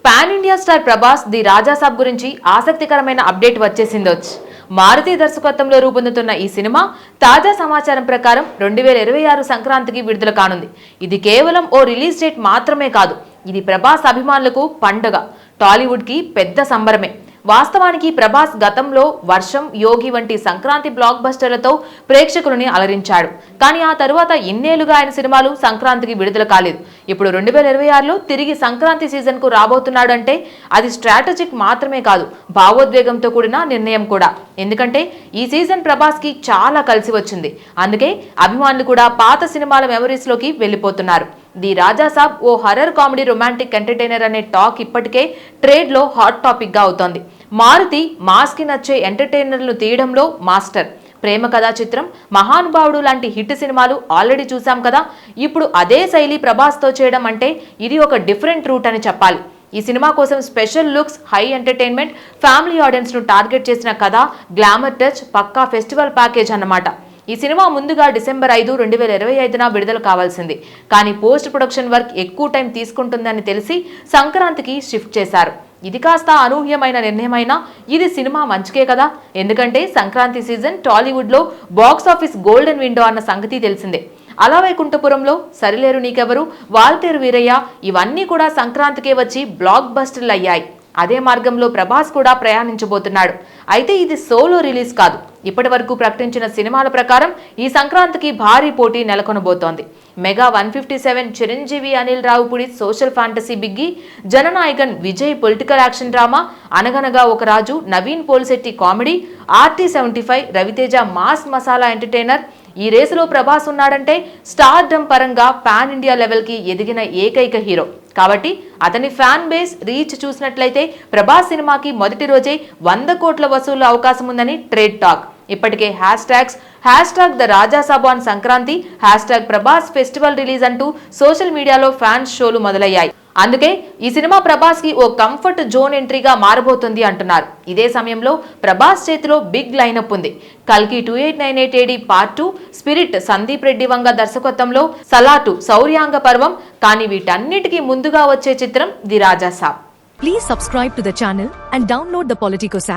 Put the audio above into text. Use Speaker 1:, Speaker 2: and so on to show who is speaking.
Speaker 1: Pan India star Prabhas the Rajasaab గురించి ఆసక్తికరమైన update వచ్చేసిందొచ్చు. Maruti దర్శకత్వంలో రూపొందుతున్న ఈ సినిమా తాజా సమాచారం ప్రకారం 2026 సంక్రాంతికి విడుదల కానుంది. ఇది కేవలం ఓ రిలీజ్ డేట్ మాత్రమే కాదు, ఇది ప్రభాస్ అభిమానులకు పండుగ, టాలీవుడ్ కి పెద్ద సంబరమే. వాస్తవానికి ప్రభాస్ గతంలో వర్షం, యోగి వంటి సంక్రాంతి బ్లాక్ బస్టర్లతో ప్రేక్షకులని అలరించాడు. కానీ ఆ తరువాత ఇన్నేళ్లుగా ఆయన సినిమాలు సంక్రాంతికి విడుదల కాలేదు. ఇప్పుడు 2026లో తిరిగి సంక్రాంతి సీజన్ కు రాబోతున్నాడు అంటే అది స్ట్రాటజిక్ మాత్రమే కాదు, భావోద్వేగంతో కూడిన నిర్ణయం కూడా. ఎందుకంటే ఈ సీజన్ ప్రభాస్ కి చాలా కలిసి వచ్చింది. అందుకే అభిమానులు కూడా పాత సినిమాల మెమరీస్ లోకి వెళ్లిపోతున్నారు. ది రాజాసాబ్ ఓ హర్రర్ కామెడీ రొమాంటిక్ ఎంటర్టైనర్ అనే టాక్ ఇప్పటికే ట్రేడ్ లో హాట్ టాపిక్ గా అవుతోంది. మారుతి మాస్ కి నచ్చే ఎంటర్టైనర్లను తీయడంలో మాస్టర్. ప్రేమ కథా చిత్రం, మహానుభావుడు లాంటి హిట్ సినిమాలు ఆల్రెడీ చూసాం కదా. ఇప్పుడు అదే శైలి ప్రభాస్ తో చేయడం అంటే ఇది ఒక డిఫరెంట్ రూట్ అని చెప్పాలి. ఈ సినిమా కోసం special looks, high entertainment, family audience ను టార్గెట్ చేసిన కథ, గ్లామర్ టచ్, పక్కా ఫెస్టివల్ ప్యాకేజ్ అన్నమాట. ఈ సినిమా ముందుగా డిసెంబర్ 5, 2025న విడుదల కావాల్సింది. కానీ పోస్ట్ ప్రొడక్షన్ వర్క్ ఎక్కువ టైం తీసుకుంటుందని తెలిసి సంక్రాంతికి షిఫ్ట్ చేశారు. ఇది కాస్త అనూహ్యమైన నిర్ణయమైనా ఇది సినిమా మంచికే కదా. ఎందుకంటే సంక్రాంతి సీజన్ టాలీవుడ్ లో బాక్స్ ఆఫీస్ గోల్డెన్ విండో అన్న సంగతి తెలిసిందే. అలా వైకుంఠపురంలో, సరిలేరు నీకెవరు, వాల్తేరు వీరయ్య ఇవన్నీ కూడా సంక్రాంతికే వచ్చి బ్లాక్ బస్టర్లు అయ్యాయి. అదే మార్గంలో ప్రభాస్ కూడా ప్రయాణించబోతున్నాడు. అయితే ఇది సోలో రిలీజ్ కాదు. ఇప్పటి వరకు ప్రకటించిన సినిమాల ప్రకారం ఈ సంక్రాంతికి భారీ పోటీ నెలకొనబోతోంది. Mega 157 Chiranjeevi Anil Ravipudi social fantasy biggie, Jananayagan Vijay political action drama, Anaganaga Oka Raju Naveen Polishetty comedy, RT75 Ravi Teja mass masala entertainer. ఈ రేసులో ప్రభాస్ ఉన్నాడంటే స్టార్డమ్ పరంగా పాన్ ఇండియా లెవెల్ కి ఎదిగిన ఏకైక హీరో. కాబట్టి అతని ఫ్యాన్ బేస్ రీచ్ చూసినట్లయితే ప్రభాస్ సినిమాకి మొదటి రోజే 100 కోట్ల వసూలు అవకాశం ఉందని ట్రేడ్ టాక్. ఇప్పటికే hash tag the Rajasaab on Sankranti, #Prabhas festival release అంటూ సోషల్ మీడియాలో ఫ్యాన్స్ షోలు మొదలయ్యాయి. అందుకే ఈ సినిమా ప్రభాస్ కి ఓ కంఫర్ట్ జోన్ ఎంట్రీగా మారబోతుంది అంటున్నారు. ఇదే సమయంలో ప్రభాస్ చేతిలో బిగ్ లైనప్ ఉంది. కల్కి 2898 AD part 2, spirit Sandeep Reddy Vanga దర్శకత్వంలో, సలాటు శౌర్యాంగ పర్వం. కానీ వీటన్నిటికీ ముందుగా వచ్చే చిత్రం the Raja Saab.
Speaker 2: Please subscribe to the channel and download the Politicos app.